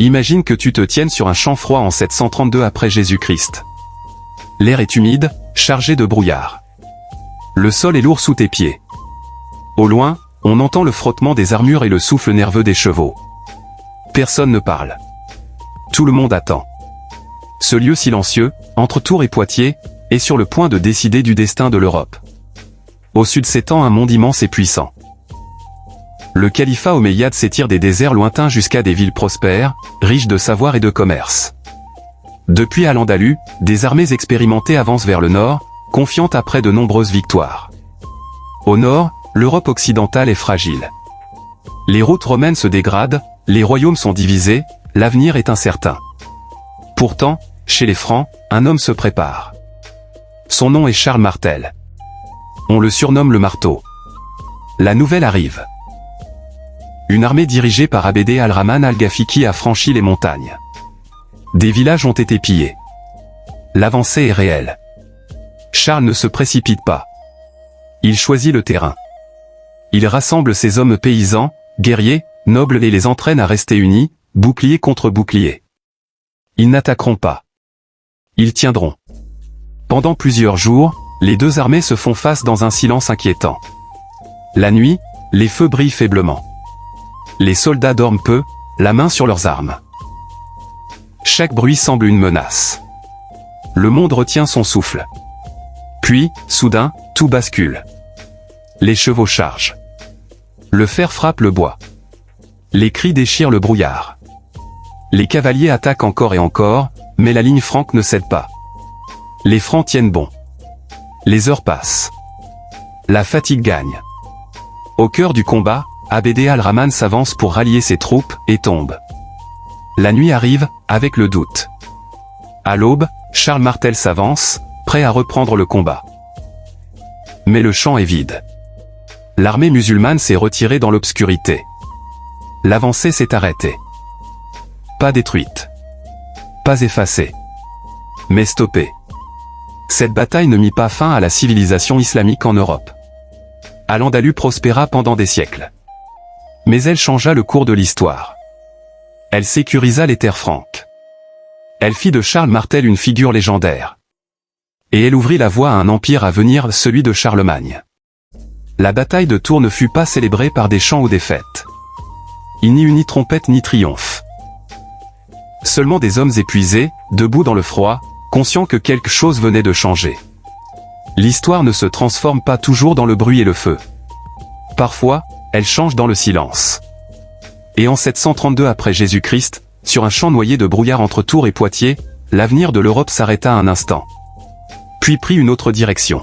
Imagine que tu te tiennes sur un champ froid en 732 après Jésus-Christ. L'air est humide, chargé de brouillard. Le sol est lourd sous tes pieds. Au loin, on entend le frottement des armures et le souffle nerveux des chevaux. Personne ne parle. Tout le monde attend. Ce lieu silencieux, entre Tours et Poitiers, est sur le point de décider du destin de l'Europe. Au sud s'étend un monde immense et puissant. Le califat omeyyade s'étire des déserts lointains jusqu'à des villes prospères, riches de savoir et de commerce. Depuis Al-Andalus, des armées expérimentées avancent vers le nord, confiantes après de nombreuses victoires. Au nord, l'Europe occidentale est fragile. Les routes romaines se dégradent, les royaumes sont divisés, l'avenir est incertain. Pourtant, chez les Francs, un homme se prépare. Son nom est Charles Martel. On le surnomme le marteau. La nouvelle arrive. Une armée dirigée par Abd al-Rahman al-Ghafiqi a franchi les montagnes. Des villages ont été pillés. L'avancée est réelle. Charles ne se précipite pas. Il choisit le terrain. Il rassemble ses hommes paysans, guerriers, nobles et les entraîne à rester unis, bouclier contre bouclier. Ils n'attaqueront pas. Ils tiendront. Pendant plusieurs jours, les deux armées se font face dans un silence inquiétant. La nuit, les feux brillent faiblement. Les soldats dorment peu, la main sur leurs armes. Chaque bruit semble une menace. Le monde retient son souffle. Puis, soudain, tout bascule. Les chevaux chargent. Le fer frappe le bois. Les cris déchirent le brouillard. Les cavaliers attaquent encore et encore, mais la ligne franque ne cède pas. Les Francs tiennent bon. Les heures passent. La fatigue gagne. Au cœur du combat, Abd al-Rahman s'avance pour rallier ses troupes, et tombe. La nuit arrive, avec le doute. À l'aube, Charles Martel s'avance, prêt à reprendre le combat. Mais le champ est vide. L'armée musulmane s'est retirée dans l'obscurité. L'avancée s'est arrêtée. Pas détruite. Pas effacée. Mais stoppée. Cette bataille ne mit pas fin à la civilisation islamique en Europe. Al-Andalus prospéra pendant des siècles. Mais elle changea le cours de l'histoire. Elle sécurisa les terres franques. Elle fit de Charles Martel une figure légendaire. Et elle ouvrit la voie à un empire à venir, celui de Charlemagne. La bataille de Tours ne fut pas célébrée par des chants ou des fêtes. Il n'y eut ni trompette ni triomphe. Seulement des hommes épuisés, debout dans le froid, conscients que quelque chose venait de changer. L'histoire ne se transforme pas toujours dans le bruit et le feu. Parfois, elle change dans le silence. Et en 732 après Jésus-Christ, sur un champ noyé de brouillard entre Tours et Poitiers, l'avenir de l'Europe s'arrêta un instant. Puis prit une autre direction.